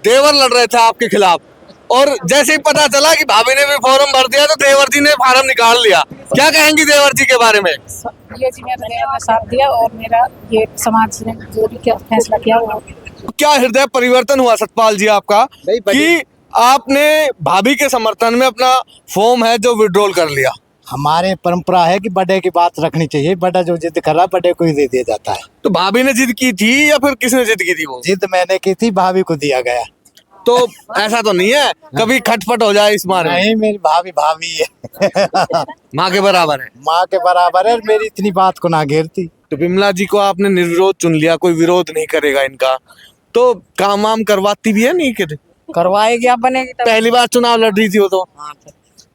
देवर लड़ रहे थे आपके खिलाफ, और जैसे ही पता चला कि भाभी ने भी फॉर्म भर दिया तो देवर जी ने फार्म निकाल लिया, क्या कहेंगी देवर जी के बारे में? ये जी मेरे देवर ने साथ दिया और मेरा ये समाज ने जो भी क्या फैसला किया वो। क्या हृदय परिवर्तन हुआ सतपाल जी आपका कि आपने भाभी के समर्थन में अपना फॉर्म है जो विड्रॉल कर लिया? हमारे परंपरा है कि बड़े की बात रखनी चाहिए, बड़ा जो जिद कर रहा बड़े को ही दे दिया जाता है। तो भाभी ने जिद की थी या फिर किसने जिद की थी? वो जिद मैंने की थी, भाभी को दिया गया। तो ऐसा तो नहीं है कभी खटपट हो जाए इस बारे में? नहीं, मेरी भाभी भाभी है। माँ के बराबर है। माँ के बराबर है, मेरी इतनी बात को ना घेरती। तो बिमला जी को आपने निर्विरोध चुन लिया, कोई विरोध नहीं करेगा इनका, तो काम वाम करवाती भी है नहीं? करवाएगी, आप बनेगी तब। पहली बार चुनाव लड़ रही थी वो तो।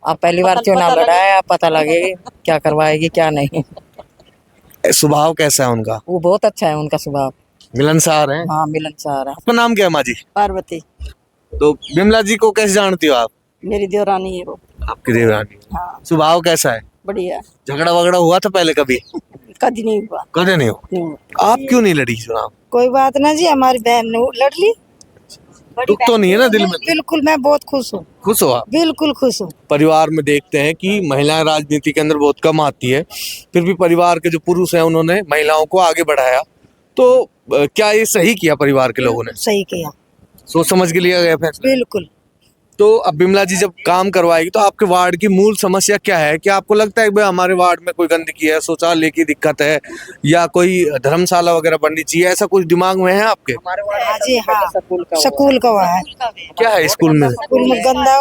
अब पहली बार चुनाव लड़ा है, अब पता लगेगी क्या करवाएगी क्या नहीं। स्वभाव कैसा है उनका? वो बहुत अच्छा है, उनका स्वभाव मिलनसार है। हाँ मिलनसार है। आपका नाम क्या है माँ जी? पार्वती तो बिमला जी को कैसे जानती हो आप? मेरी देवरानी है वो। आपकी देवरानी। हाँ स्वभाव कैसा है? बढ़िया। झगड़ा वगड़ा हुआ था पहले कभी? कभी नहीं हुआ। कभी नहीं हो? आप क्यों नहीं लड़ी चुनाव? कोई बात ना जी, हमारी बहन ने लड़ ली। दुख तो नहीं है ना दिल में? बिल्कुल, मैं बहुत खुश हूँ। खुश हो आप? बिल्कुल खुश हूँ। परिवार में देखते हैं कि महिलाएं राजनीति के अंदर बहुत कम आती है, फिर भी परिवार के जो पुरुष हैं उन्होंने महिलाओं को आगे बढ़ाया, तो क्या ये सही किया परिवार के लोगों ने? सही किया, सोच समझ के लिया गया फैसला। बिल्कुल। तो अब बिमला जी जब काम करवाएगी तो आपके वार्ड की मूल समस्या क्या है? क्या आपको लगता है कि भाई हमारे वार्ड में कोई गंदगी है, शौचालय की दिक्कत है, या कोई धर्मशाला वगैरह बननी चाहिए, ऐसा कुछ दिमाग में है आपके? हाँ जी हाँ, स्कूल का हुआ है। क्या है स्कूल में? स्कूल में गंदा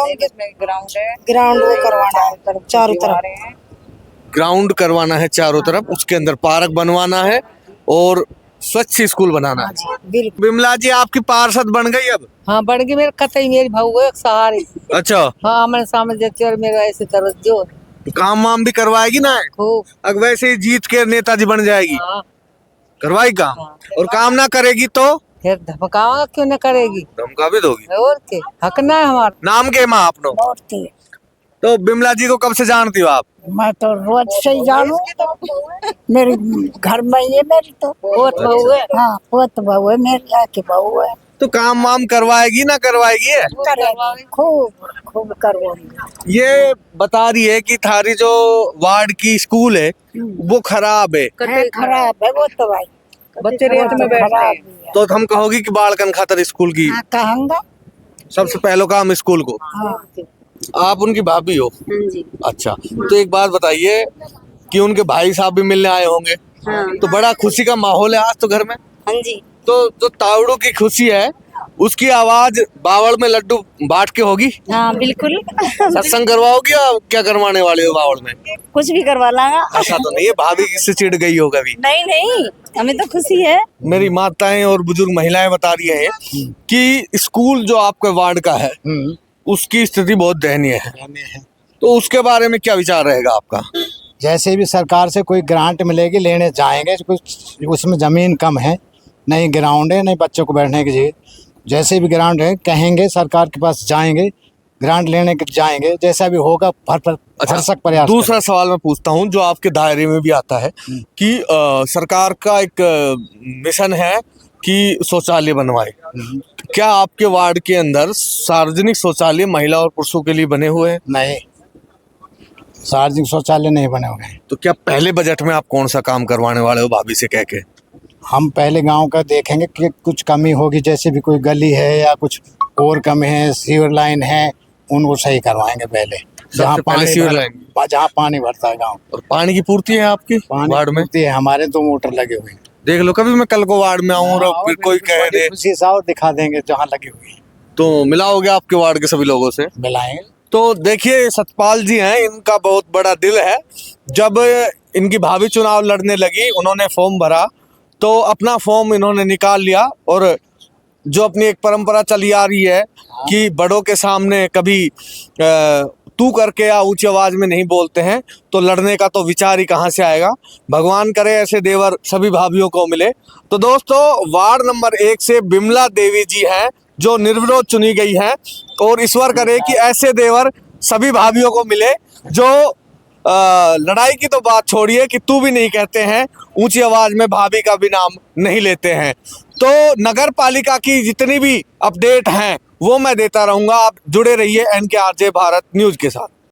ग्राउंड वो करवाना है चारों तरफ। ग्राउंड करवाना है चारों तरफ, उसके अंदर पार्क बनवाना है और स्वच्छ स्कूल बनाना है। बिल्कुल। बिमला जी आपकी पार्षद बन गई अब? हाँ बढ़ गई, मेरे कतई मेरी भाऊ है सहारे। अच्छा। हाँ हमारे सामने देते और मेरा ऐसे तवज्जो। तो काम वाम भी करवाएगी ना? खूब। अब वैसे ही जीत के नेताजी बन जाएगी। हाँ। करवाई काम। हाँ। और काम ना करेगी तो फिर धमकावा क्यों न करेगी? धमका भी दोगी? और के हक ना है हमारा। नाम के माँ आपनो? तो बिमला जी को कब से जानती हो आप? मैं तो रोज से ही जानू, मेरे घर में ये मेरी तो पोत बहू है। हाँ पोत बहू है मेरी, आके बहू है। तो काम वाम करवाएगी ना करवाएगी है? खूब खूब करवाएगी। ये बता रही है कि थारी जो वार्ड की स्कूल है वो खराब है। खराब है वो तो भाई, बच्चे रेत में बैठते हैं। तो हम कहोगी कि बालकन खातर स्कूल की कहूँगा सबसे पहले काम स्कूल को। हाँ। आप उनकी भाभी हो? जी। अच्छा, तो एक बात बताइए कि उनके भाई साहब भी मिलने आए होंगे। हाँ। तो बड़ा खुशी का माहौल है आज तो घर में। हाँ जी। तो जो तावड़ू की खुशी है उसकी आवाज बावड़ में लड्डू बांट के होगी। हाँ बिल्कुल। सत्संग करवाओगी या क्या करवाने वाले हो बावड़ में? कुछ भी करवा लागा। ऐसा तो नहीं है भाभी किससे चिढ़ गई हो कभी? नहीं नहीं, हमें तो खुशी है। मेरी माताएं और बुजुर्ग महिलाएं बता रही हैं कि स्कूल जो आपके वार्ड का है उसकी स्थिति बहुत दयनीय है, तो उसके बारे में क्या विचार रहेगा आपका? जैसे भी सरकार से कोई ग्रांट मिलेगी लेने जाएंगे, कुछ उसमें ज़मीन कम है, नहीं ग्राउंड है, नहीं बच्चों को बैठने की जगह, जैसे भी ग्राउंड है कहेंगे सरकार के पास जाएंगे, ग्रांट लेने के जाएंगे, जैसा भी होगा भरसक प्रयास। दूसरा सवाल मैं पूछता हूँ जो आपके दायरे में भी आता है कि सरकार का एक मिशन है कि शौचालय बनवाए। क्या आपके वार्ड के अंदर सार्वजनिक शौचालय महिला और पुरुषों के लिए बने हुए हैं? नहीं, सार्वजनिक शौचालय नहीं बने हुए हैं। तो क्या पहले बजट में आप कौन सा काम करवाने वाले हो भाभी से कह के? हम पहले गांव का देखेंगे कि कुछ कमी होगी, जैसे भी कोई गली है या कुछ और कमी है, सीवर लाइन है, उनको सही करवाएंगे पहले। जहाँ पानी भरता है गांव। और पानी की पूर्ति है आपकी वार्ड में? पूर्ति है, हमारे 2 मोटर लगे हुए हैं। देख लो, कभी मैं कल को वार्ड में आऊँ और फिर कोई कह दे उसी सा और दिखा देंगे जहाँ लगी हुई है। तो मिलाओगे आपके वार्ड के सभी लोगों से? मिलाएंगे। तो देखिए सतपाल जी हैं, इनका बहुत बड़ा दिल है। जब इनकी भाभी चुनाव लड़ने लगी उन्होंने फॉर्म भरा तो अपना फॉर्म इन्होंने निकाल लिया, और जो अपनी एक परंपरा चली आ रही है कि बड़ों के सामने कभी तू करके या ऊंची आवाज में नहीं बोलते हैं, तो लड़ने का तो विचार ही कहाँ से आएगा। भगवान करे ऐसे देवर सभी भाभीयों को मिले। तो दोस्तों वार्ड नंबर 1 से बिमला देवी जी हैं जो निर्विरोध चुनी गई हैं, और ईश्वर करे कि ऐसे देवर सभी भाभीयों को मिले जो लड़ाई की तो बात छोड़िए कि तू भी नहीं कहते हैं, ऊंची आवाज में भाभी का भी नाम नहीं लेते हैं। तो नगर पालिका की जितनी भी अपडेट हैं वो मैं देता रहूंगा। आप जुड़े रहिए NKRJ भारत न्यूज के साथ।